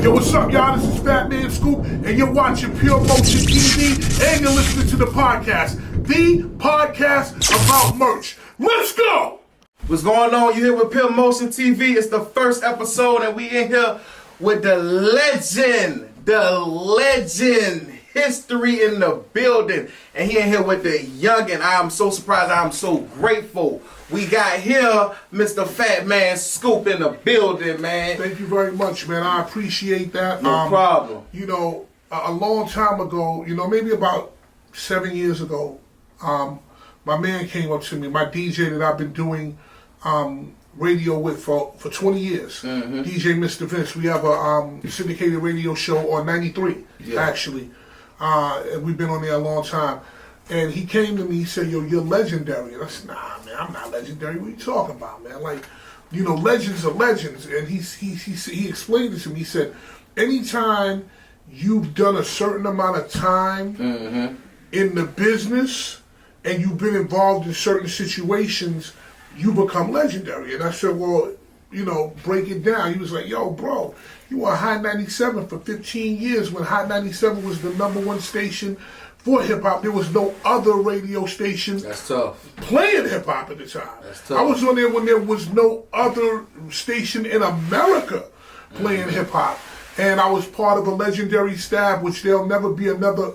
Yo, what's up, y'all? This is FatManScoop, and you're watching Pure Motion TV, and you're listening to the podcast, the podcast about merch. Let's go! What's going on? You here with Pure Motion TV? It's the first episode, and we in here with the legend, history in the building, and he in here with the youngin'. I am so surprised. I am so grateful. We got here Mr. FatManScoop in the building, man. Thank you very much, man. I appreciate that. No problem. You know, a long time ago, you know, maybe about 7 years ago, my man came up to me, my DJ that I've been doing radio with for 20 years, DJ Mr. Vince. We have a syndicated radio show on 93, actually. And we've been on there a long time. And he came to me, he said, yo, you're legendary. And I said, nah, man, I'm not legendary. What are you talking about, man? Like, you know, legends are legends. And he explained it to me. He said, anytime you've done a certain amount of time in the business and you've been involved in certain situations, you become legendary. And I said, well, you know, break it down. He was like, yo, bro, you were Hot 97 for 15 years when Hot 97 was the #1 station for hip-hop. There was no other radio station playing hip-hop at the time. I was on there when there was no other station in America playing hip-hop. And I was part of a legendary staff, which there'll never be another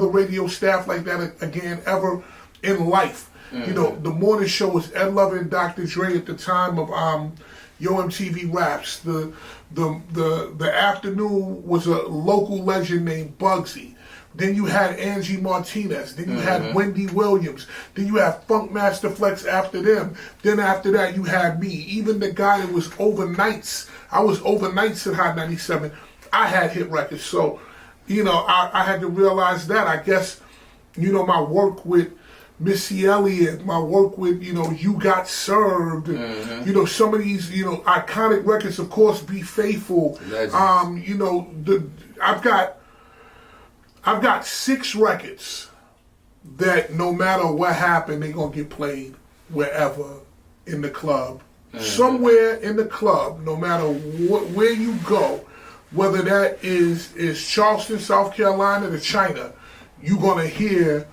radio staff like that again ever in life. You know, the morning show was Ed Lover and Dr. Dre at the time of Yo MTV Raps. The afternoon was a local legend named Bugsy. Then you had Angie Martinez. Then you had Wendy Williams. Then you had Funk Master Flex after them. Then after that you had me. Even the guy that was overnights. I was overnights at Hot 97. I had hit records. So, you know, I had to realize that. I guess, you know, my work with Missy Elliott, my work with, you know, You Got Served, and, you know, some of these, you know, iconic records, of course, Be Faithful. You know, I've got 6 records that no matter what happened, they're going to get played wherever in the club. Somewhere in the club, no matter where you go, whether that is Charleston, South Carolina to China, you're going to hear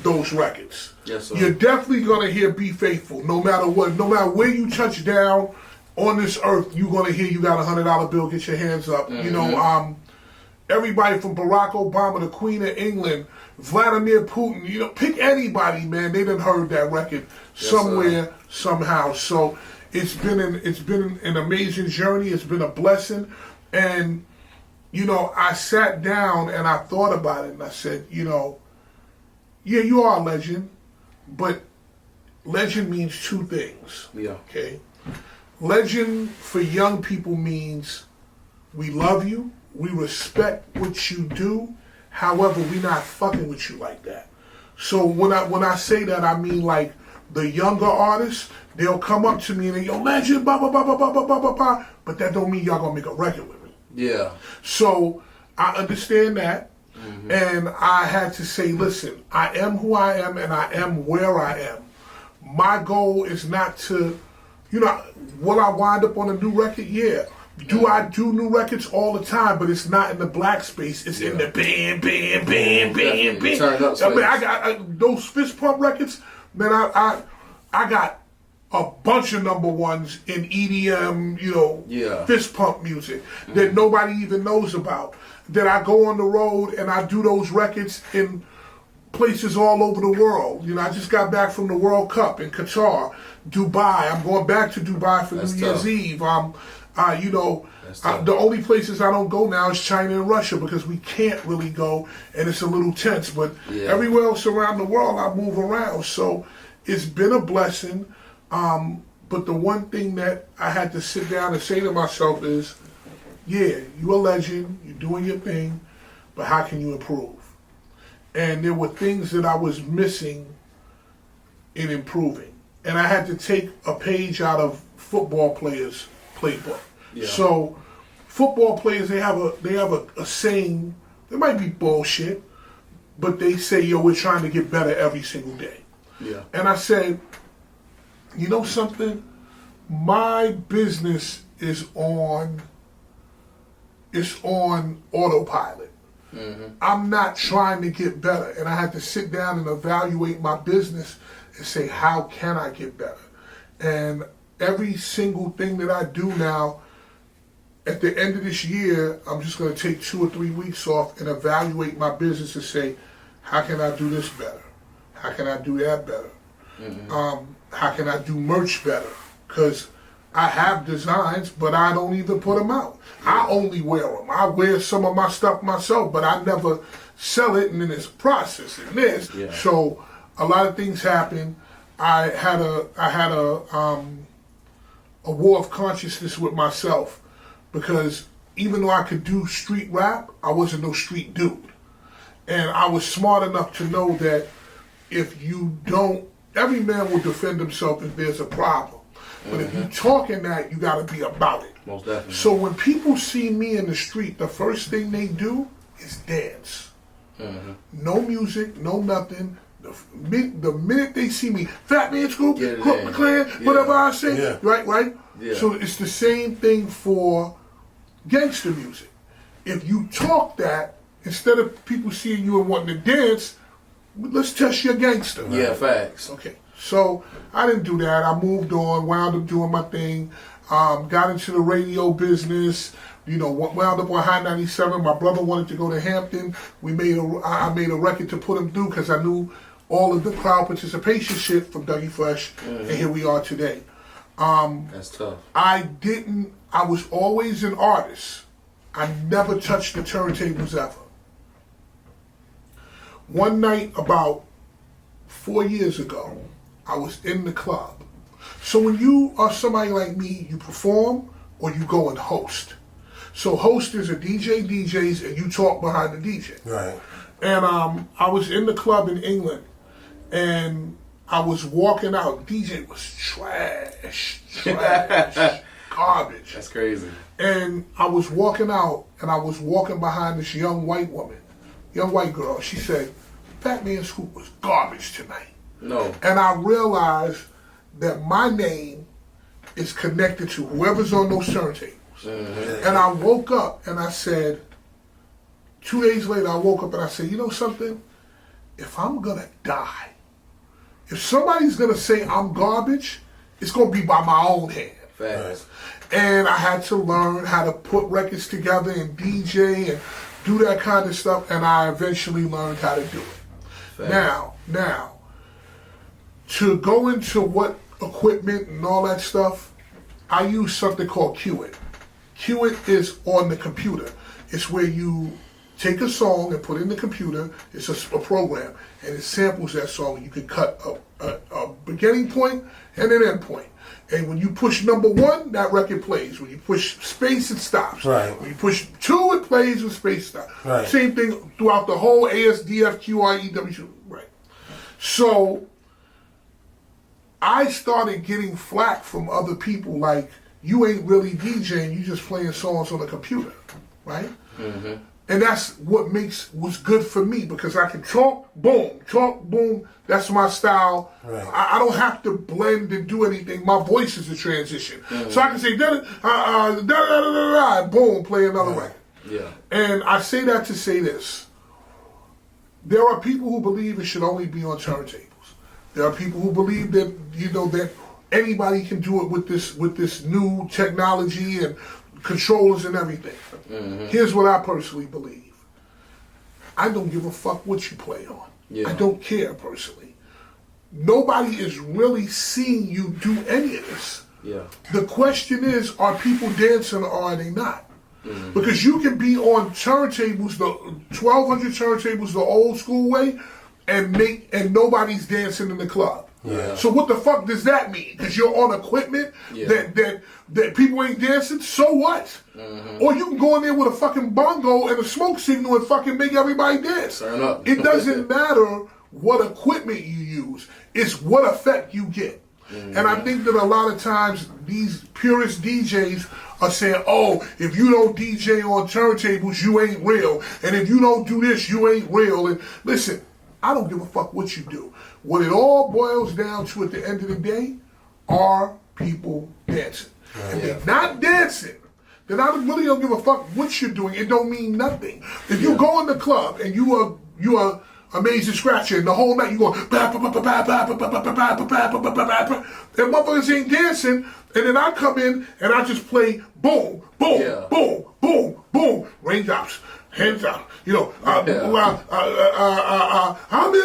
those records. Yes, sir. You're definitely going to hear Be Faithful, no matter what. No matter where you touch down on this earth, you're going to hear You Got a $100 bill, get your hands up. You know, everybody from Barack Obama, the Queen of England, Vladimir Putin, you know, pick anybody, man. They done heard that record somewhere, somehow. So it's been an amazing journey. It's been a blessing. And, you know, I sat down and I thought about it and I said, you know, yeah, you are a legend, but legend means 2 things. Yeah. Okay? Legend for young people means we love you, we respect what you do, however, we're not fucking with you like that. So when I say that, I mean like the younger artists, they'll come up to me and they go, legend, blah, blah, blah, blah, blah, blah, blah, blah, but that don't mean y'all gonna make a record with me. Yeah. So I understand that. And I had to say, listen, I am who I am and I am where I am. My goal is not to, you know, will I wind up on a new record? Yeah. Do I do new records all the time? But it's not in the black space. It's in the bam, bam, bam, bam, bam. Turn up I mean, I got those fist pump records, man, I got a bunch of #1s in EDM, you know, fist pump music that nobody even knows about. That I go on the road and I do those records in places all over the world. You know, I just got back from the World Cup in Qatar, Dubai. I'm going back to Dubai for New Year's Eve. You know, the only places I don't go now is China and Russia because we can't really go and it's a little tense. But everywhere else around the world, I move around. So it's been a blessing. But the one thing that I had to sit down and say to myself is, yeah, you're a legend, you're doing your thing, but how can you improve? And there were things that I was missing in improving. And I had to take a page out of football players' playbook. Yeah. So football players, they have a saying, it might be bullshit, but they say, yo, we're trying to get better every single day. Yeah. And I said, you know something? My business is on it's on autopilot. I'm not trying to get better, and I had to sit down and evaluate my business and say, how can I get better? And every single thing that I do now, at the end of this year, I'm just going to take 2 or 3 weeks off and evaluate my business and say, how can I do this better? How can I do that better? How can I do merch better? Because I have designs, but I don't even put them out. I only wear them. I wear some of my stuff myself, but I never sell it, and then it's processing this. Yeah. So a lot of things happen. I had a war of consciousness with myself, because even though I could do street rap, I wasn't no street dude. And I was smart enough to know that if you don't, every man will defend himself if there's a problem. But if you talking that, you got to be about it. Most definitely. So when people see me in the street, the first thing they do is dance. No music, no nothing. The minute they see me, FatManScoop, Crook McClan, whatever I say, right? Yeah. So it's the same thing for gangster music. If you talk that, instead of people seeing you and wanting to dance, let's test your gangster. Right? Yeah, facts. Okay. So I didn't do that. I moved on, wound up doing my thing, got into the radio business, wound up on High 97. My brother wanted to go to Hampton. I made a record to put him through because I knew all of the crowd participation shit from Dougie Fresh, and here we are today. That's tough. I was always an artist. I never touched the turntables ever. One night about 4 years ago, I was in the club. So when you are somebody like me, you perform or you go and host. So host is a DJ DJs and you talk behind the DJ. Right. And I was in the club in England and I was walking out. DJ was trash, garbage. That's crazy. And I was walking out and I was walking behind this young white girl. She said, FatManScoop was garbage tonight. No. And I realized that my name is connected to whoever's on those turntables. And I woke up and I said, 2 days later I woke up and I said, you know something? If I'm gonna die, if somebody's gonna say I'm garbage, it's gonna be by my own hand. Facts. And I had to learn how to put records together and DJ and do that kind of stuff, and I eventually learned how to do it. Facts. Now, to go into what equipment and all that stuff, I use something called Qit. Qit is on the computer. It's where you take a song and put it in the computer. It's a program, and it samples that song. You can cut a beginning point and an end point. And when you push number 1, that record plays. When you push space, it stops. Right. When you push 2, it plays. With space, stops. Right. Same thing throughout the whole ASDFQREW. Right. So I started getting flack from other people like, you ain't really DJing, you just playing songs on the computer, right? And that's what was good for me, because I can talk, boom. That's my style. Right. I don't have to blend and do anything. My voice is a transition. So I can say, boom, play another record. Yeah. And I say that to say this. There are people who believe it should only be on turntables. There are people who believe that, that anybody can do it with this new technology and controllers and everything. Here's what I personally believe. I don't give a fuck what you play on. Yeah. I don't care personally. Nobody is really seeing you do any of this. Yeah. The question is, are people dancing or are they not? Because you can be on turntables, the 1,200 turntables the old school way, and nobody's dancing in the club. Yeah. So what the fuck does that mean? Because you're on equipment that people ain't dancing. So what? Or you can go in there with a fucking bongo and a smoke signal and fucking make everybody dance. Turn up. It doesn't matter what equipment you use. It's what effect you get. And I think that a lot of times these purist DJs are saying, oh, if you don't DJ on turntables, you ain't real. And if you don't do this, you ain't real. And listen, I don't give a fuck what you do. What it all boils down to at the end of the day are people dancing. If they're not dancing, then I really don't give a fuck what you're doing. It don't mean nothing. If you go in the club and you are Amazing Scratcher and the whole night you go and motherfuckers ain't dancing, and then I come in and I just play boom, boom, boom, boom, boom, raindrops, hands out. You know, I'm in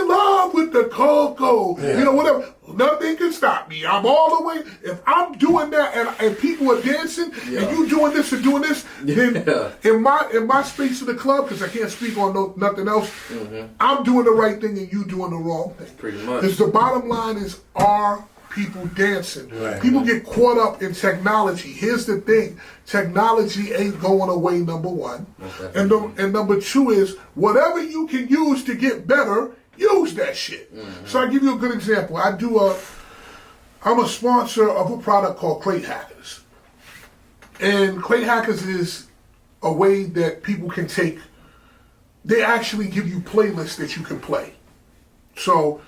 love with the cocoa. You know, whatever. Nothing can stop me. I'm all the way. If I'm doing that and people are dancing and you doing this and doing this, then in my space of the club, because I can't speak on nothing else, I'm doing the right thing and you doing the wrong thing. Pretty much. Because the bottom line is, are people dancing? Right. People get caught up in technology. Here's the thing. Technology ain't going away, number one. And number two is, whatever you can use to get better, use that shit. So I give you a good example. I'm a sponsor of a product called Crate Hackers. And Crate Hackers is a way that people can take, they actually give you playlists that you can play. So,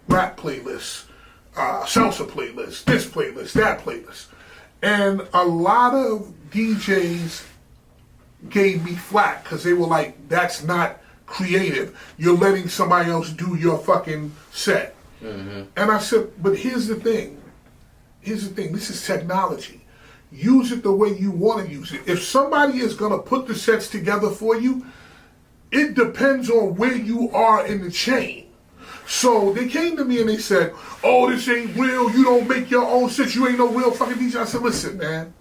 rap playlists, salsa playlists, this playlist, that playlist. And a lot of DJs gave me flack because they were like, that's not creative. You're letting somebody else do your fucking set. And I said, but here's the thing. This is technology. Use it the way you want to use it. If somebody is going to put the sets together for you, it depends on where you are in the chain. So they came to me and they said, oh, this ain't real. You don't make your own sets. You ain't no real fucking DJ. I said, listen, man.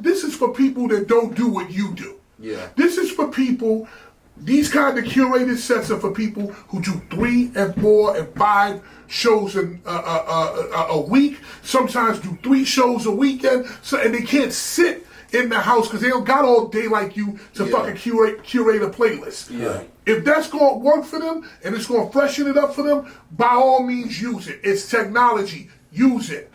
This is for people that don't do what you do. Yeah. This is for people, these kind of curated sets are for people who do 3 and 4 and 5 shows a week. Sometimes do 3 shows a weekend. And they can't sit in the house because they don't got all day like you to fucking curate a playlist. Yeah. If that's going to work for them and it's going to freshen it up for them, by all means use it. It's technology. Use it.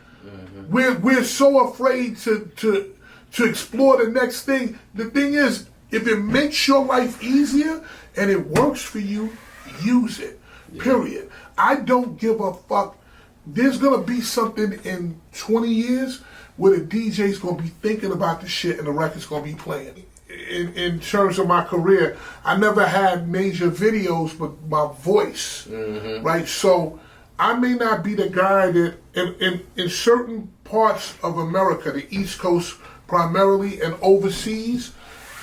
We're so afraid to explore the next thing. The thing is, if it makes your life easier and it works for you, use it. Period. I don't give a fuck. There's going to be something in 20 years where the DJ's going to be thinking about the shit and the record's going to be playing. In terms of my career, I never had major videos, but my voice, right? So I may not be the guy that, in certain parts of America, the East Coast primarily, and overseas,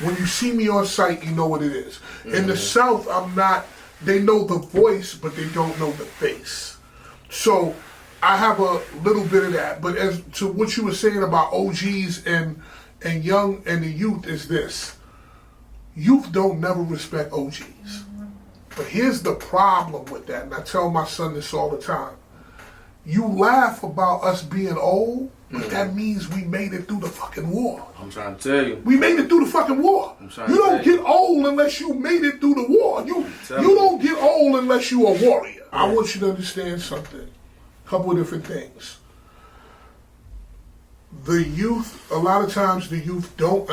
when you see me on site, you know what it is. In the South, I'm not, they know the voice, but they don't know the face. So I have a little bit of that. But as to what you were saying about OGs and young and the youth is this. Youth don't never respect OGs. But here's the problem with that, and I tell my son this all the time. You laugh about us being old, but that means we made it through the fucking war. I'm trying to tell you. We made it through the fucking war. You don't get old unless you made it through the war. You don't get old unless you're a warrior. I want you to understand something. A couple of different things. The youth, a lot of times the youth don't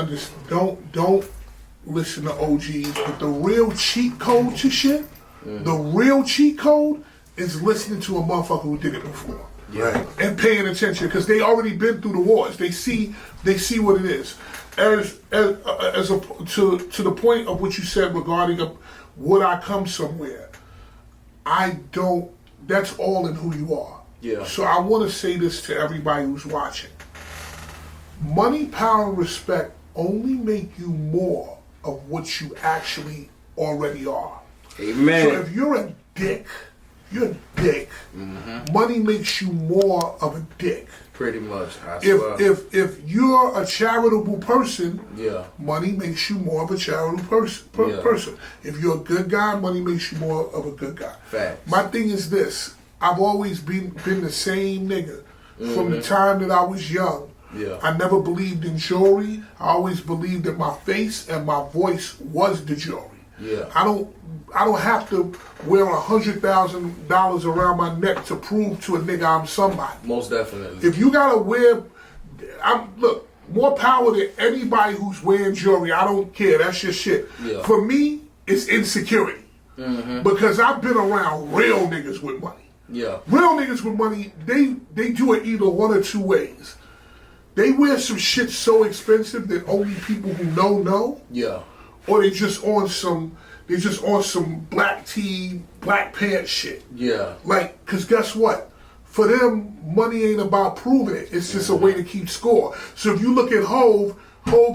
listen to OGs, but the real cheat code to shit, the real cheat code is listening to a motherfucker who did it before. Right. And paying attention because they already been through the wars. They see what it is. To the point of what you said regarding would I come somewhere? I don't. That's all in who you are. Yeah. So I want to say this to everybody who's watching. Money, power, and respect only make you more of what you actually already are. Amen. So if you're a dick, Money makes you more of a dick. Pretty much. I swear. If you're a charitable person, money makes you more of a charitable person. If you're a good guy, money makes you more of a good guy. Facts. My thing is this: I've always been the same nigga from the time that I was young. I never believed in jewelry. I always believed that my face and my voice was the jewelry. I don't have to wear $100,000 around my neck to prove to a nigga I'm somebody. Most definitely. If you gotta wear, look, more power to anybody who's wearing jewelry. I don't care. That's your shit. For me, it's insecurity. Because I've been around real niggas with money. Real niggas with money, they do it either one or two ways. they wear some shit so expensive that only people who know. Yeah. Or they just on some black tee, black pants shit. Yeah. Like, cause guess what? For them, money ain't about proving it. It's just a way to keep score. So if you look at Hove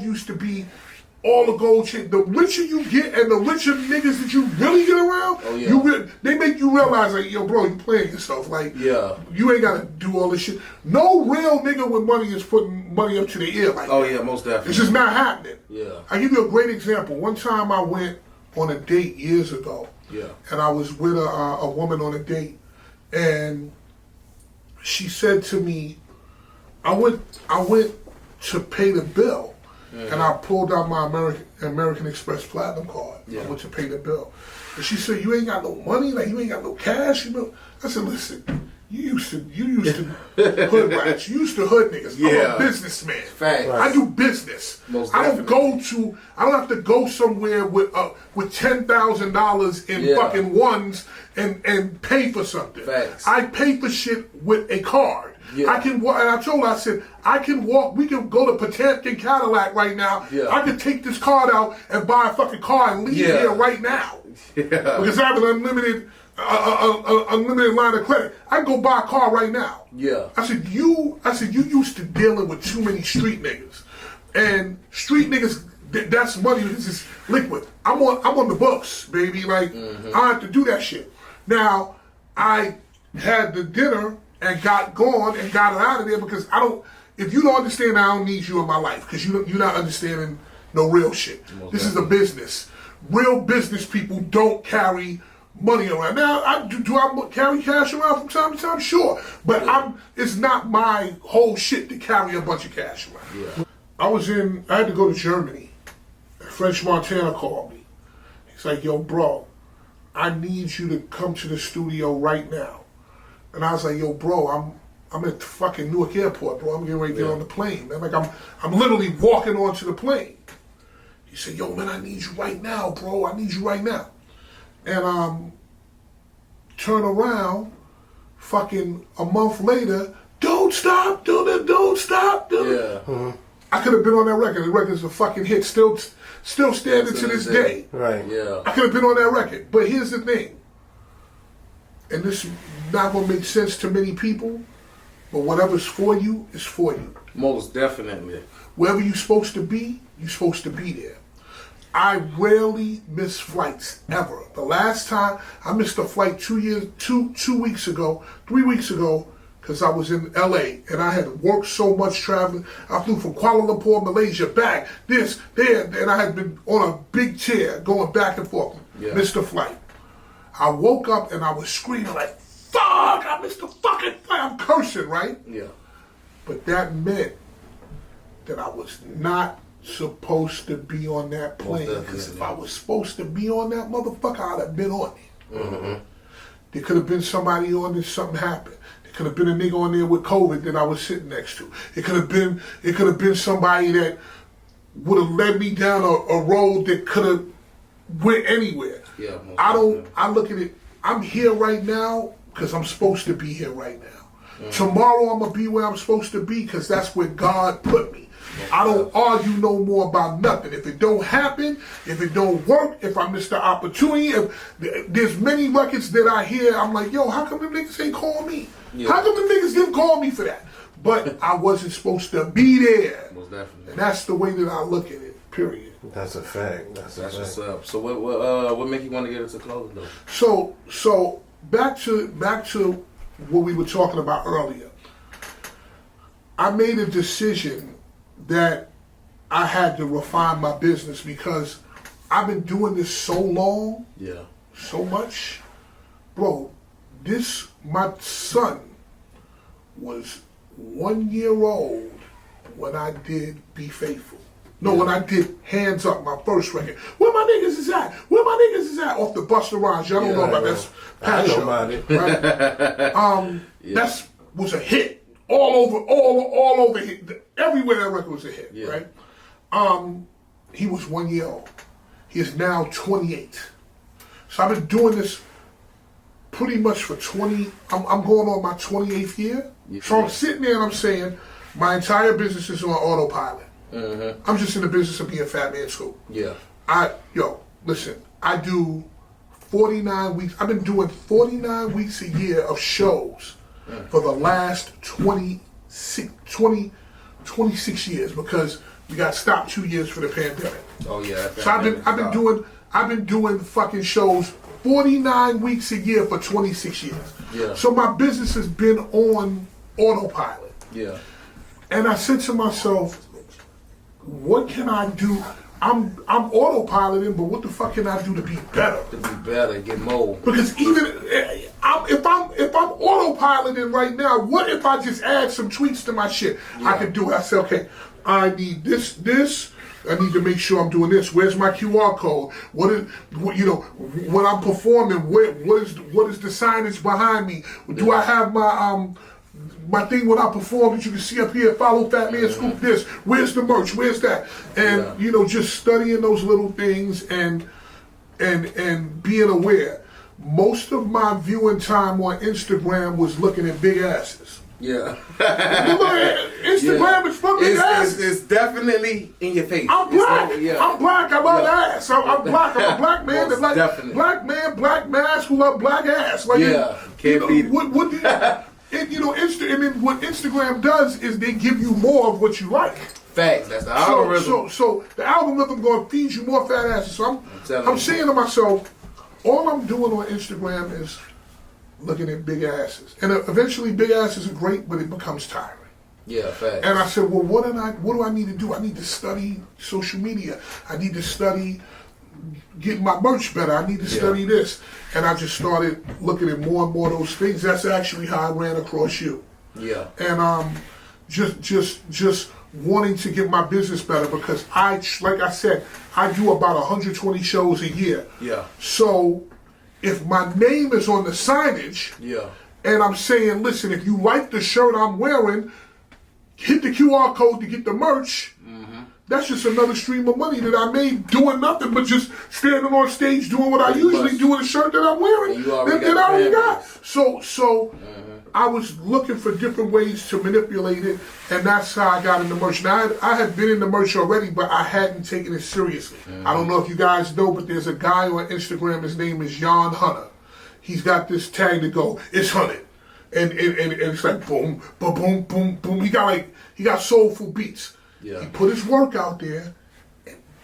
used to be all the gold shit. The richer you get and the richer niggas that you really get around, they make you realize, like, yo, bro, you playing yourself. Like, you ain't gotta do all this shit. No real nigga with money is putting money up to their ear like that. Oh yeah, most definitely. It's just not happening. Yeah. I give you a great example. One time I went on a date years ago. Yeah. And I was with a woman on a date, and she said to me, I went to pay the bill, and I pulled out my American Express Platinum card. I went to pay the bill, and she said, "You ain't got no money, like you ain't got no cash, you know." I said, "Listen, you used to hood rats, you used to hood niggas. I'm a businessman. Fact. I do business. I don't have to go somewhere with $10,000 in fucking ones and pay for something. Facts. I pay for shit with a card. Yeah. I can walk, and I told her, I said, I can walk, we can go to Potemkin Cadillac right now. Yeah. I can take this card out and buy a fucking car and leave here right now. Yeah. Because I have an unlimited line of credit. I can go buy a car right now. Yeah. I said, you used to dealing with too many street niggas. And street niggas, that's money, this is liquid. I'm on the books, baby. Like, I have to do that shit. Now, I had the dinner and got gone and got it out of there because if you don't understand, I don't need you in my life because you're not understanding no real shit. This is a business. Real business people don't carry money around. Now, do I carry cash around from time to time? Sure. But it's not my whole shit to carry a bunch of cash around. Yeah. I had to go to Germany. French Montana called me. He's like, yo, bro, I need you to come to the studio right now. And I was like, yo, bro, I'm at the fucking Newark Airport, bro. I'm getting ready to get on the plane. Man. Like, I'm literally walking onto the plane. He said, yo, man, I need you right now, bro. I need you right now. And turn around, fucking a month later, don't stop, don't stop. Yeah. I could have been on that record. The record's a fucking hit, still standing to this day. Right. Yeah. I could have been on that record. But here's the thing, and this is not going to make sense to many people, but whatever's for you is for you. Most definitely. Wherever you're supposed to be there. I rarely miss flights, ever. The last time I missed a flight 3 weeks ago, because I was in LA and I had worked so much traveling. I flew from Kuala Lumpur, Malaysia, back, this, there, and I had been on a big chair going back and forth. Yeah. Missed the flight. I woke up and I was screaming like, fuck, I missed the fucking flight. I'm cursing, right? Yeah. But that meant that I was not supposed to be on that plane. Because if I was supposed to be on that motherfucker, I'd have been on it. Mm-hmm. There could have been somebody on there, something happened. There could have been a nigga on there with COVID that I was sitting next to. It could have been somebody that would have led me down a road that could have went anywhere. Yeah, I look at it, I'm here right now because I'm supposed to be here right now. Mm-hmm. Tomorrow I'm going to be where I'm supposed to be because that's where God put me. I don't argue no more about nothing. If it don't happen, if it don't work, if I miss the opportunity, if there's many records that I hear, I'm like, yo, how come them niggas ain't call me? Yeah. How come them niggas didn't call me for that? But I wasn't supposed to be there. Most definitely. And that's the way that I look at it, period. That's a fact. That's what's up. So what make you want to get into clothing though? So back to what we were talking about earlier. I made a decision that I had to refine my business because I've been doing this so long, so much. Bro, my son was 1 year old when I did Be Faithful. No, when I did Hands Up, my first record. Where my niggas is at? Off the Busta Rhymes. Y'all don't know about that. I know about it. Right? That was a hit. All over hit. Everywhere that record was a hit, right? He was 1 year old. He is now 28. So I've been doing this pretty much for I'm going on my 28th year. So I'm sitting there and I'm saying, My entire business is on autopilot. Mm-hmm. I'm just in the business of being FatManScoop. Yeah. Listen, I do 49 weeks. I've been doing 49 weeks a year of shows for the last 26 years because we got stopped 2 years for the pandemic. Oh yeah. So I've been doing fucking shows 49 weeks a year for 26 years. Yeah. So my business has been on autopilot. Yeah. And I said to myself, what can I do? I'm autopiloting, but what the fuck can I do to be better? To be better, get more. Because even if I'm autopiloting right now, what if I just add some tweaks to my shit? Yeah. I can do it. I say, okay, I need this. I need to make sure I'm doing this. Where's my QR code? When I'm performing, what is the signage behind me? Do I have my thing when I perform that you can see up here, follow FatManScoop this. Where's the merch? Where's that? And just studying those little things and being aware. Most of my viewing time on Instagram was looking at big asses. Yeah. Instagram is fucking ass. It's definitely in your face. I'm black. I'm black. I love ass. I'm black. I'm a black man that like definitely. Black man, black mask who love black ass. Like can't beat it. What Instagram does is they give you more of what you like. Facts. That's the algorithm. So the algorithm going to feed you more fat asses. So I'm saying to myself, all I'm doing on Instagram is looking at big asses, and eventually big asses are great, but it becomes tiring. Yeah, facts. And I said, well, what do I need to do? I need to study social media. I need to study getting my merch better. I need to study this. And I just started looking at more and more of those things. That's actually how I ran across you. Yeah. And just wanting to get my business better because like I said, I do about 120 shows a year. Yeah. So if my name is on the signage, and I'm saying, listen, if you like the shirt I'm wearing, hit the QR code to get the merch. That's just another stream of money that I made doing nothing but just standing on stage doing what I usually do with a shirt that I'm wearing. That I already got. So I was looking for different ways to manipulate it, and that's how I got into merch. Now, I had been in the merch already, but I hadn't taken it seriously. I don't know if you guys know, but there's a guy on Instagram, his name is Jan Hunter. He's got this tag to go, it's hunted. And it's like boom, boom, boom, boom, boom. He got soulful beats. Yeah. He put his work out there,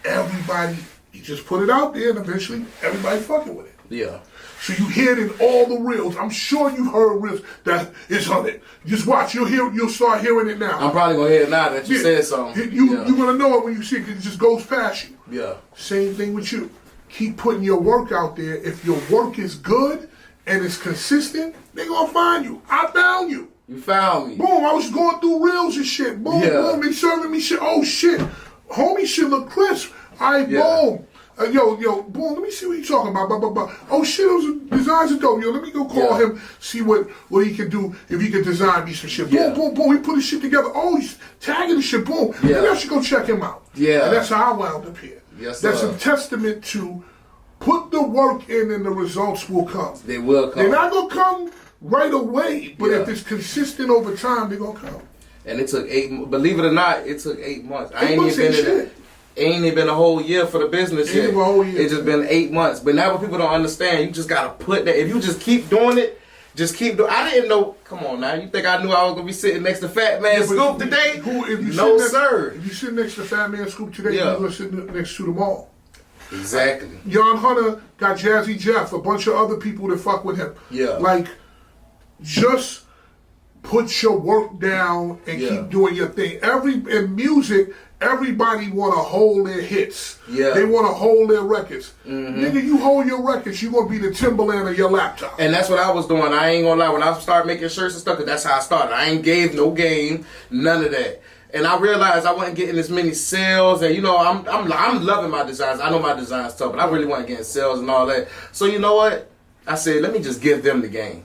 and he just put it out there, and eventually everybody fucking with it. Yeah. So you hear it in all the reels. I'm sure you heard reels that it's on it. Just watch. You'll start hearing it now. I'm probably gonna hear it now that you said something. You're gonna know it when you see it because it just goes past you. Yeah. Same thing with you. Keep putting your work out there. If your work is good and it's consistent, they're gonna find you. I found you. You found me. Boom, I was going through reels and shit. Boom, boom, they serving me shit. Oh shit. Homie shit look crisp. Alright, boom. Yo, boom, let me see what you talking about. Blah, blah, blah. Oh shit, those designs are dope. Yo, let me go call him, see what he can do, if he can design me some shit. Boom, boom, boom. He put his shit together. Oh, he's tagging the shit. Boom. Maybe I should go check him out. Yeah. And that's how I wound up here. Yes, that's sir. a testament to put the work in and the results will come. They will come. They're not going to come right away, but if it's consistent over time, they're going to come. And it took 8, believe it or not, it took 8 months. I 8 ain't months even ain't been in shit. it. Ain't even been a whole year for the business yet. Even a whole year. It's just been 8 months. But now what people don't understand, you just gotta put that. If you just keep doing it, just keep doing. I didn't know. Come on now, you think I knew I was gonna be sitting next to FatManScoop today? No, sir. If you sit next to FatManScoop today, you're gonna sit next to them all. Exactly. Jan Hunter got Jazzy Jeff, a bunch of other people that fuck with him. Yeah. Like, just put your work down and keep doing your thing. In music, everybody want to hold their hits. Yeah. They want to hold their records. Nigga, you hold your records, you gonna be the Timberland of your laptop. And that's what I was doing. I ain't gonna lie. When I started making shirts and stuff, 'cause that's how I started. I ain't gave no game, none of that. And I realized I wasn't getting as many sales, and I'm loving my designs. I know my designs tough, but I really wasn't getting sales and all that. So you know what? I said, let me just give them the game.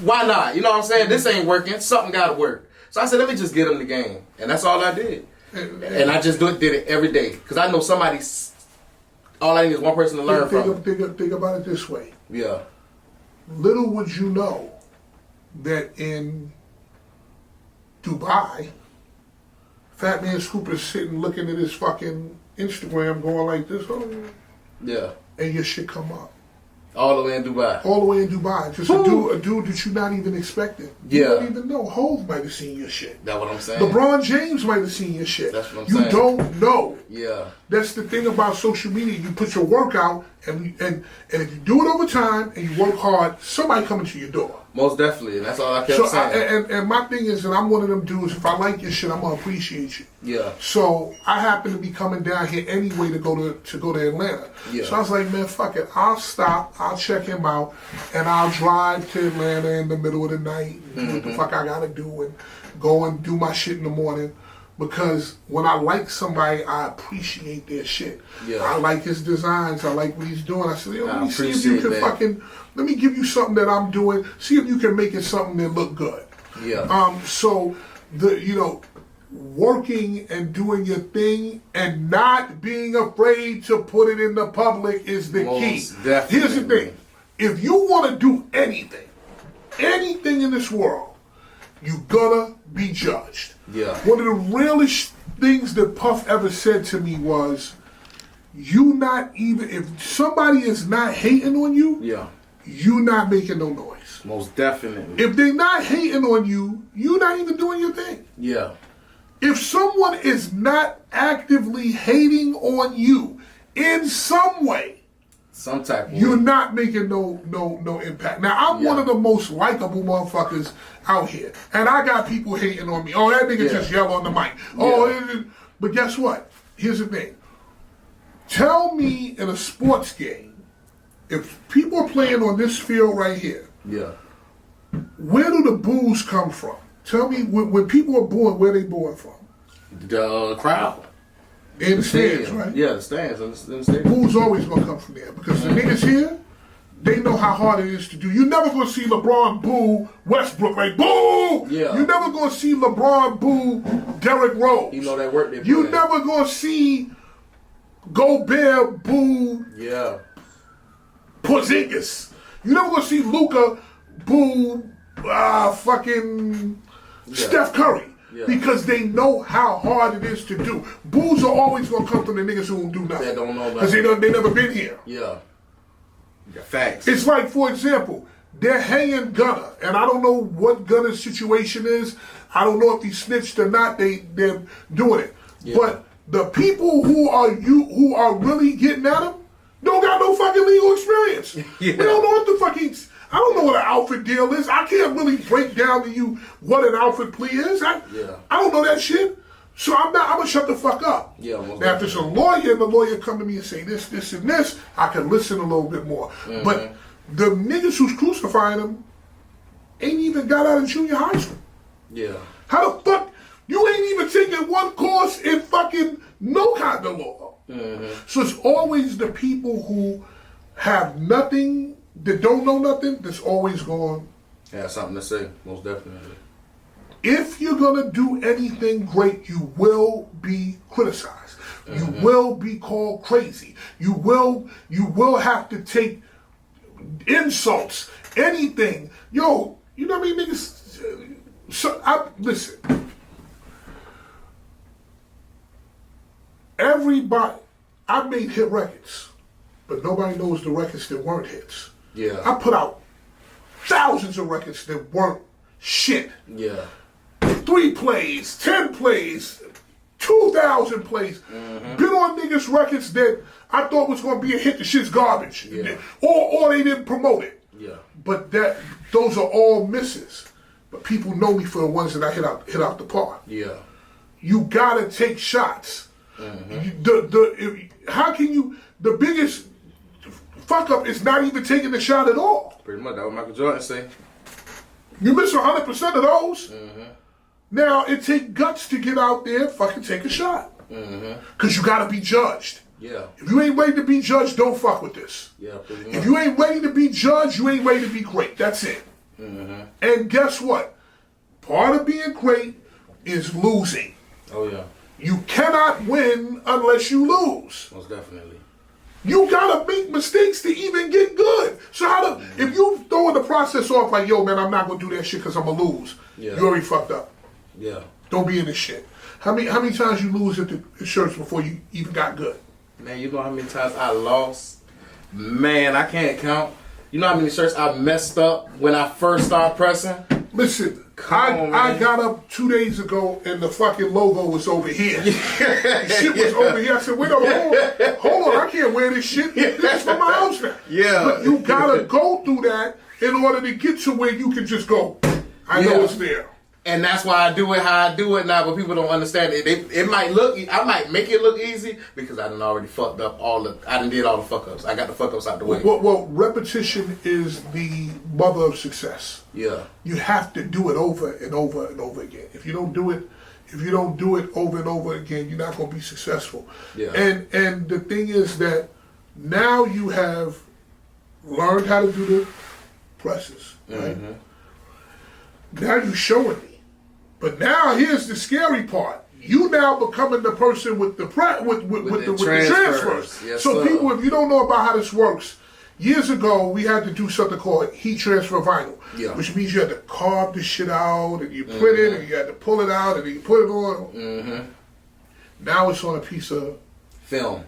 Why not? You know what I'm saying? This ain't working. Something gotta work. So I said, let me just give them the game, and that's all I did. And I just did it every day because I know somebody's. All I need is one person to learn from. Think about it this way. Yeah. Little would you know that in Dubai. FatManScoop is sitting looking at his fucking Instagram going like this, oh, Yeah. and your shit come up. All the way in Dubai. All the way in Dubai. Just a dude that you're not even expecting. You Yeah. don't even know. Hov might have seen your shit. That's what I'm saying. LeBron James might have seen your shit. That's what I'm you saying. don't know. Yeah. That's the thing about social media. You put your work out, and if you do it over time and you work hard, somebody coming to your door. Most definitely, and that's all I kept So saying. and my thing is, and I'm one of them dudes. If I like your shit, I'm gonna appreciate you. Yeah. So I happen to be coming down here anyway to go to Atlanta. Yeah. So I was like, man, fuck it. I'll stop. I'll check him out, and I'll drive to Atlanta in the middle of the night. And do what the fuck I gotta do, and go and do my shit in the morning. Because when I like somebody, I appreciate their shit. Yeah. I like his designs. I like what he's doing. I said, yo, let I me see if you appreciate can that. let me give you something that I'm doing. See if you can make it something that look good. Yeah. So working and doing your thing and not being afraid to put it in the public is the key. Most definitely. Here's the thing. If you want to do anything in this world, you gonna be judged. Yeah. One of the realest things that Puff ever said to me was, if somebody is not hating on you, Yeah. you not making no noise. Most definitely. If they're not hating on you, you're not even doing your thing. Yeah. If someone is not actively hating on you in some way, Some type of you're way. not making no impact. Now, I'm Yeah. one of the most likable motherfuckers out here. And I got people hating on me. Oh, that nigga Yeah. just yell on the mic. But guess what? Here's the thing. Tell me in a sports game, if people are playing on this field right here, Yeah. where do the boos come from? Tell me, when people are booing, where they booing from? The crowd. In the stands, Stadium. right? Yeah, the stands. In the stadium. Boo's always gonna come from there because the niggas here, they know how hard it is to do. You're never gonna see LeBron boo Westbrook like boo. Yeah. You're never gonna see LeBron boo Derrick Rose. You know that work they put You in. never gonna see Gobert boo Yeah. Porzingis. You never gonna see Luka boo fucking Steph Curry. Yeah. Because they know how hard it is to do. Boos are always gonna come from the niggas who don't do nothing. That don't know Because they never been here. Yeah. Facts. It's like, for example, they're hanging Gunna, and I don't know what Gunna's situation is. I don't know if he snitched or not. They're doing it, Yeah. but the people who are really getting at him don't got no fucking legal experience. Yeah. They don't know what the fucking. I don't know what an outfit deal is. I can't really break down to you what an outfit plea is. I don't know that shit. So I'm gonna shut the fuck up. Yeah, most now if it's a lawyer and the lawyer come to me and say this, this, and this, I can listen a little bit more. Mm-hmm. But the niggas who's crucifying him ain't even got out of junior high school. Yeah. How the fuck you ain't even taking one course in fucking no kind of law? Mm-hmm. So it's always the people who have nothing, that don't know nothing, that's always going. Have something to say. Most definitely. If you're gonna do anything great, you will be criticized. You will be called crazy. You will have to take insults, anything. Yo, you know what I mean, niggas? Listen. Everybody, I made hit records, but nobody knows the records that weren't hits. Yeah. I put out thousands of records that weren't shit. Yeah. 3 plays, 10 plays, 2,000 plays. Been on niggas' records that I thought was going to be a hit. The shit's garbage. Yeah. Or they didn't promote it. Yeah. But those are all misses. But people know me for the ones that I hit out the park. Yeah. You gotta take shots. How can you? The biggest fuck up is not even taking the shot at all. Pretty much. That's what Michael Jordan say. You miss 100% of those. Now, it take guts to get out there and fucking take a shot. Because you got to be judged. Yeah. If you ain't ready to be judged, don't fuck with this. Yeah, pretty much. If you ain't ready to be judged, you ain't ready to be great. That's it. And guess what? Part of being great is losing. Oh, yeah. You cannot win unless you lose. Most definitely. You gotta make mistakes to even get good. So if you throwing the process off like, yo, man, I'm not gonna do that shit because I'm gonna lose, Yeah. you already fucked up. Yeah. Don't be in this shit. How many times you lose at the shirts before you even got good? Man, you know how many times I lost? Man, I can't count. You know how many shirts I messed up when I first started pressing? Listen, Come on, I got up 2 days ago and the fucking logo was over here. The shit was over here. I said, wait a minute, hold on, I can't wear this shit. This is for my house now. Yeah. But you gotta go through that in order to get to where you can just go, I know it's there. And that's why I do it how I do it now, but people don't understand it. It might look, I might make it look easy because I done already fucked up I done did all the fuck ups. I got the fuck ups out the way. Well, repetition is the mother of success. Yeah. You have to do it over and over and over again. If you don't do it over and over again, you're not going to be successful. Yeah. And the thing is that now you have learned how to do the presses, right? Mm-hmm. Now you're showing me. But now here's the scary part. You now becoming the person with the transfers. Yes, so sir. people, if you don't know about how this works, years ago we had to do something called heat transfer vinyl, which means you had to carve the shit out and you print it and you had to pull it out and you put it on. Mm-hmm. Now it's on a piece of film.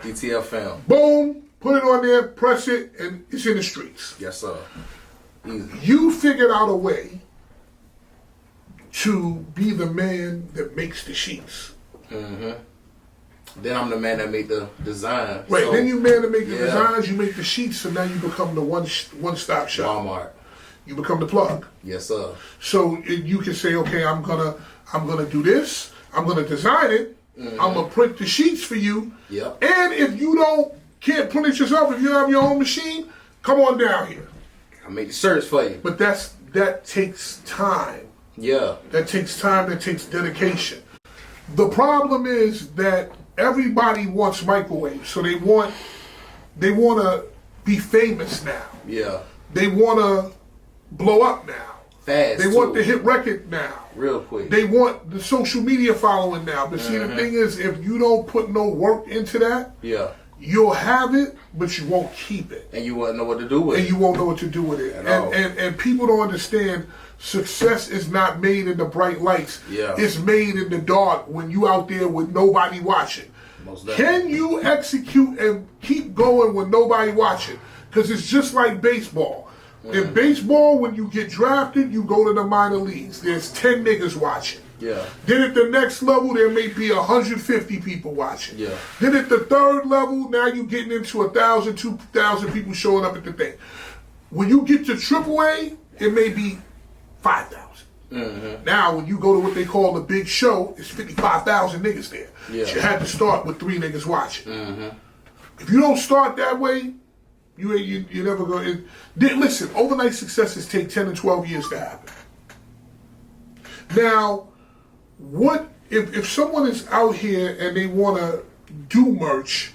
ETL film. Boom, put it on there, press it, and it's in the streets. Yes, sir. Easy. You figured out a way to be the man that makes the sheets. Mm-hmm. Then I'm the man that make the design. Right, so, then you man that make the designs, you make the sheets, so now you become the one-stop shop. Walmart. You become the plug. Yes, sir. So you can say, okay, I'm gonna do this. I'm gonna design it. Mm-hmm. I'm gonna print the sheets for you. Yep. And if you can't print it yourself, if you have your own machine, come on down here. I make the shirts for you. But that takes time. Yeah. That takes time. That takes dedication. The problem is that everybody wants microwaves, so they want to be famous now. Yeah. They want to blow up now. Fast. They want the hit record now. Real quick. They want the social media following now. But see, the thing is, if you don't put no work into that, you'll have it, but you won't keep it. And you won't know what to do with it. And you won't know what to do with it. And people don't understand success is not made in the bright lights. Yeah. It's made in the dark when you out there with nobody watching. Can you execute and keep going with nobody watching? Because it's just like baseball. In baseball, when you get drafted, you go to the minor leagues. There's 10 niggas watching. Yeah. Then at the next level, there may be 150 people watching. Yeah. Then at the third level, now you're getting into 1,000, 2,000 people showing up at the thing. When you get to AAA, it may be 5,000. Mm-hmm. Now, when you go to what they call the big show, it's 55,000 niggas there. Yeah. But you had to start with 3 niggas watching. Mm-hmm. If you don't start that way, you never go. Listen, overnight successes take 10 and 12 years to happen. Now, what if someone is out here and they want to do merch?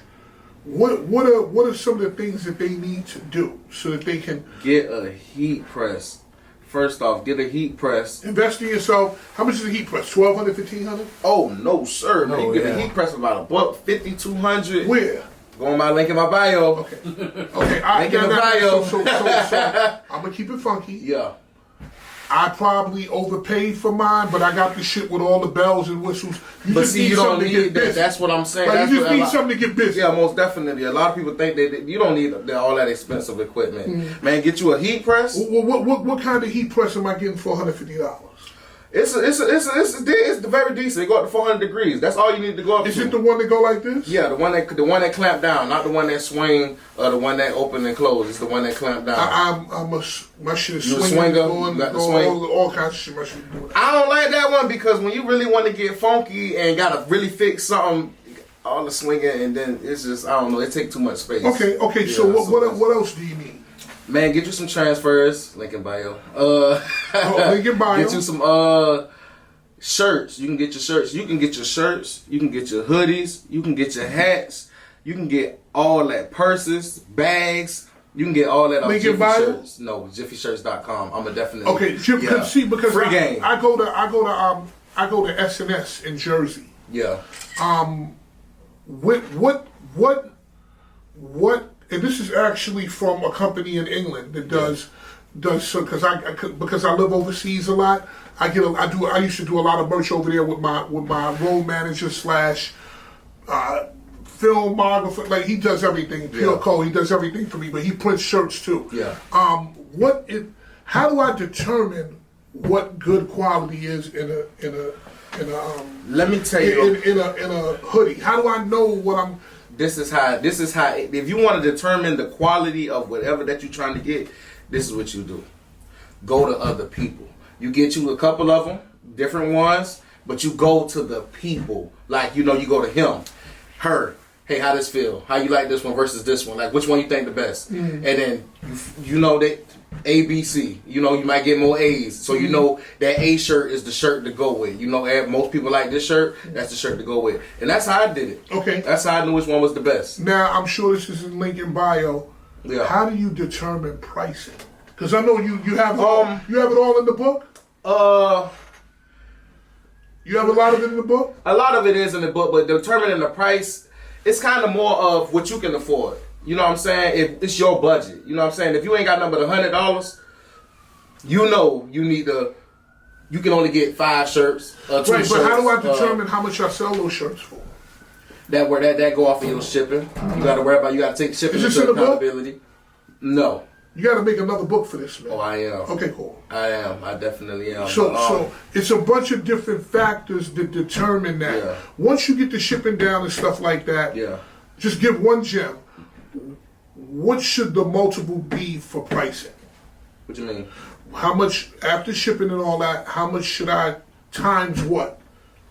What are some of the things that they need to do so that they can get a heat press? First off, get a heat press. Invest in yourself. How much is a heat press? $1,200, $1,500? Oh no, sir! No, you get a heat press for about $150, $200. Where? Go on my link in my bio. Okay. Link in the bio. So I'm gonna keep it funky. Yeah. I probably overpaid for mine, but I got the shit with all the bells and whistles. You don't need that. That's what I'm saying. Like, you just need something to get busy. Yeah, most definitely. A lot of people think that you don't need all that expensive equipment. Mm-hmm. Man, get you a heat press. What kind of heat press am I getting for $150? It's very decent. It go up to 400 degrees. That's all you need to go up to. Is it the one that go like this? Yeah, the one that clamp down, not the one that swing or the one that open and close. It's the one that clamp down. My shit is swinging. All kinds of shit. My shit is doing. I don't like that one because when you really want to get funky and gotta really fix something, all the swinging and then it's just I don't know. It takes too much space. Okay. Yeah, so what else do you need? Man, get you some transfers. Link in bio. Link in bio. Get you some shirts. You can get your shirts. You can get your shirts. You can get your hoodies. You can get your hats. You can get all that purses, bags. You can get all that on Jiffy Shirts. No, JiffyShirts.com. I'm a definitely. Okay, because free game. I go to S&S in Jersey. Yeah. What? And this is actually from a company in England that does does so because because I live overseas a lot. I used to do a lot of merch over there with my road manager slash filmographer. Like he does everything. Pure Code. He does everything for me, but he prints shirts too. Yeah. How do I determine what good quality is in a Let me tell you in a hoodie? How do I know what I'm? This is how. If you want to determine the quality of whatever that you're trying to get, this is what you do. Go to other people. You get you a couple of them, different ones, but you go to the people. Like you go to him, her. Hey, how this feel? How you like this one versus this one? Like which one you think the best? And then you know that A, B, C. You might get more A's, so you know that A shirt is the shirt to go with. Most people like this shirt. That's the shirt to go with, and that's how I did it. Okay, that's how I knew which one was the best. Now I'm sure this is in link in bio. Yeah. How do you determine pricing? Because I know you have you have it all in the book. You have a lot of it in the book. A lot of it is in the book, but determining the price, it's kind of more of what you can afford. You know what I'm saying? If it's your budget, you know what I'm saying? If you ain't got nothing but $100, you need to. You can only get 5 shirts, 2 right, shirts. But how do I determine how much I sell those shirts for? That go off of your shipping. You got to worry about. You got to take shipping into accountability. No. You got to make another book for this, man. Oh, I am. Okay, cool. I am. I definitely am. So it's a bunch of different factors that determine that. Yeah. Once you get the shipping down and stuff like that, just give one gem. What should the multiple be for pricing? What you mean? How much, after shipping and all that, how much should I times what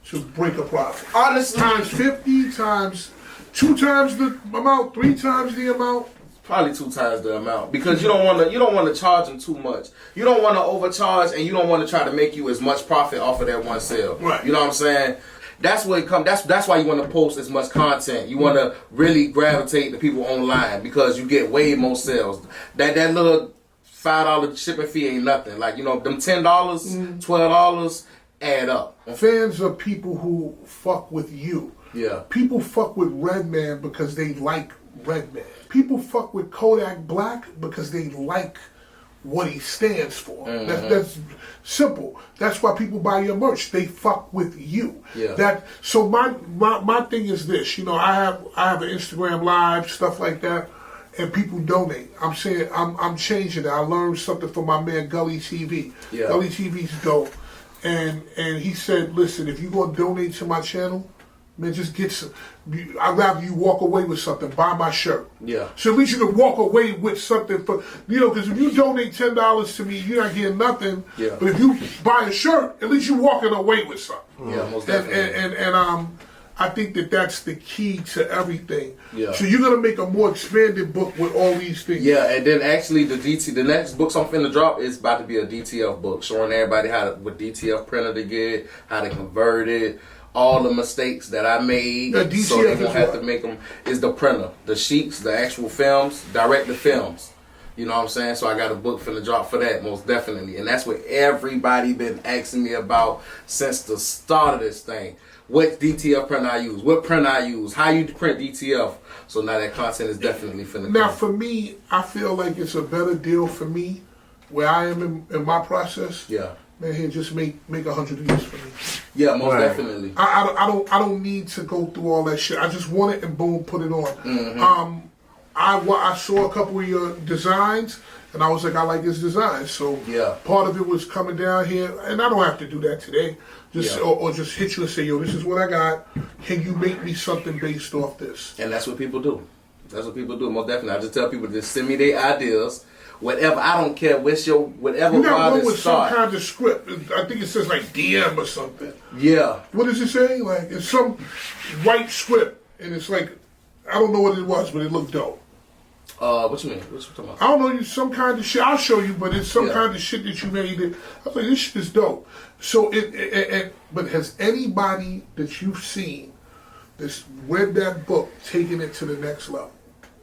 to break a profit? Honestly. Times 50, times 2 times the amount, 3 times the amount? Probably 2 times the amount, because you don't want to charge them too much. You don't want to overcharge, and you don't want to try to make you as much profit off of that one sale. Right. You know what I'm saying? That's what it comes. That's why you want to post as much content. You want to really gravitate the people online because you get way more sales. That little $5 shipping fee ain't nothing. Like them $10, $12 add up. Fans are people who fuck with you. Yeah. People fuck with Redman because they like Redman. People fuck with Kodak Black because they like what he stands for. That's simple. That's why people buy your merch. They fuck with you. Yeah. So my thing is this. I have an Instagram Live, stuff like that, and people donate. I'm saying I'm changing it. I learned something from my man Gully TV. Yeah. Gully TV's dope, and he said, listen, if you gonna donate to my channel, man, just get some. I'd rather you walk away with something. Buy my shirt. Yeah. So at least you can walk away with something for because if you donate $10 to me, you're not getting nothing. Yeah. But if you buy a shirt, at least you're walking away with something. Yeah, most definitely. And I think that's the key to everything. Yeah. So you're gonna make a more expanded book with all these things. Yeah, and then actually the next books I'm finna drop is about to be a DTF book, showing everybody what DTF printer to get, how to convert it. All the mistakes that I made, so they won't have to make them, is the printer, the sheets, the actual films, direct the films. You know what I'm saying? So I got a book finna drop for that, most definitely. And that's what everybody been asking me about since the start of this thing. What DTF printer I use, what printer I use, how you print DTF. So now that content is definitely finna come. Now for me, I feel like it's a better deal for me, where I am in my process. Yeah. Man, here, just make 100 of these for me. Yeah, most definitely. I don't need to go through all that shit. I just want it and boom, put it on. I saw a couple of your designs and I was like, I like this design. So part of it was coming down here, and I don't have to do that today. Or just hit you and say, yo, this is what I got. Can you make me something based off this? And that's what people do. That's what people do, most definitely. I just tell people to just send me their ideas. Whatever, I don't care whatever. You got one with some kind of script. I think it says like DM or something. Yeah. What does it say? Like it's some white script, and it's like I don't know what it was, but it looked dope. What you mean? What you talking about? I don't know, some kind of shit. I'll show you, but it's some kind of shit that you made. I was like, this shit is dope. So but has anybody that you've seen that's read that book taken it to the next level?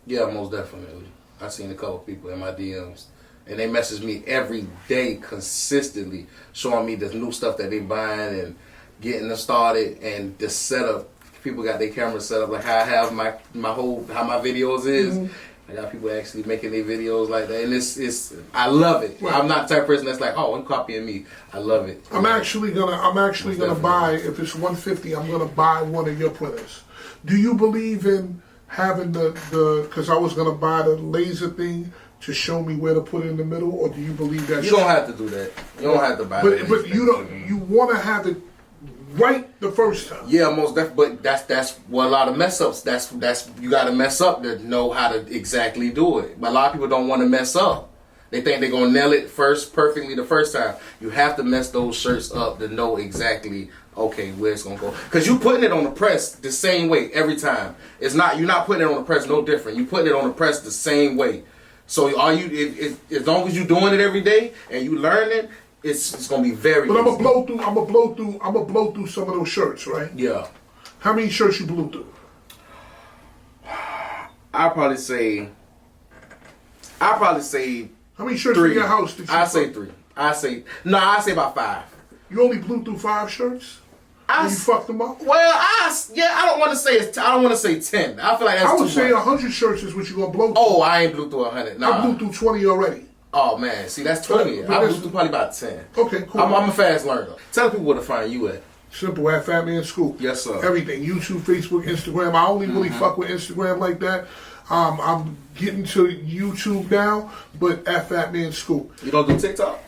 Yeah, most definitely. I've seen a couple people in my DMs, and they message me every day consistently, showing me the new stuff that they buying and getting them started, and the setup. People got their cameras set up like how I have my videos is. I got people actually making their videos like that, and it's I love it. Right. I'm not the type of person that's like, oh, I'm copying me. I love it. I'm actually gonna Definitely. buy, if it's $150, I'm gonna buy one of your printers. Do you believe in having the because I was gonna buy the laser thing to show me where to put it in the middle, or do you believe that? You don't have to do that. You don't have to buy it. But you don't. You want to have it right the first time. Yeah, most definitely. But that's what a lot of mess ups. That's you got to mess up to know how to exactly do it. But a lot of people don't want to mess up. They think they're gonna nail it perfectly the first time. You have to mess those shirts up to know exactly where it's gonna go. Cause you putting it on the press the same way every time. You're not putting it on the press no different. You putting it on the press the same way. So as long as you doing it every day and you learning, it's gonna be very. But I'm easy. gonna blow through some of those shirts, right? Yeah. How many shirts you blew through? I'll probably say. How many shirts 3. in your house did you? I say 3. I say about 5. You only blew through 5 shirts. And you fucked them up. Well, I don't want to say I don't want to say 10. I feel like that's I would too say much. 100 shirts is what you gonna blow through. Oh, I ain't blew through 100. Nah. I blew through 20 already. Oh man, see that's 20. But I blew that's- through probably about 10. Okay, cool. I'm a fast learner. Tell people where to find you at. Simple, at FatManScoop. Yes, sir. Everything. YouTube, Facebook, Instagram. I only really fuck with Instagram like that. I'm getting to YouTube now, but at FatManScoop. You don't do TikTok?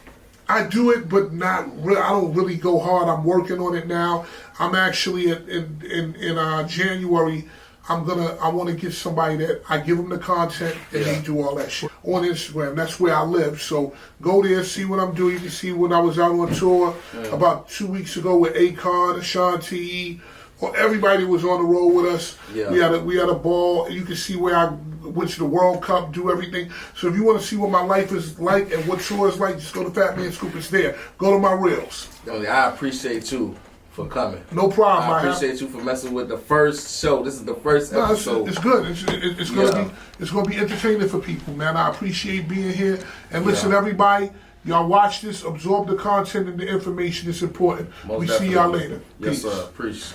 I do it, but not. I don't really go hard. I'm working on it now. I'm actually in January. I want to get somebody that I give them the content and they do all that shit on Instagram. That's where I live. So go there, see what I'm doing. You can see when I was out on tour about 2 weeks ago with Akon, Ashanti. Well, everybody was on the road with us. Yeah. We had a ball. You can see where I went to the World Cup, do everything. So if you want to see what my life is like and what tour is like, just go to FatManScoop. It's there. Go to my reels. I appreciate you for coming. No problem. I appreciate you for messing with the first show. This is the first episode. It's good. It's gonna be entertaining for people, man. I appreciate being here. And listen, everybody, y'all watch this, absorb the content and the information. It's important. Most we definitely. see y'all later. Yes, Peace. sir. Appreciate.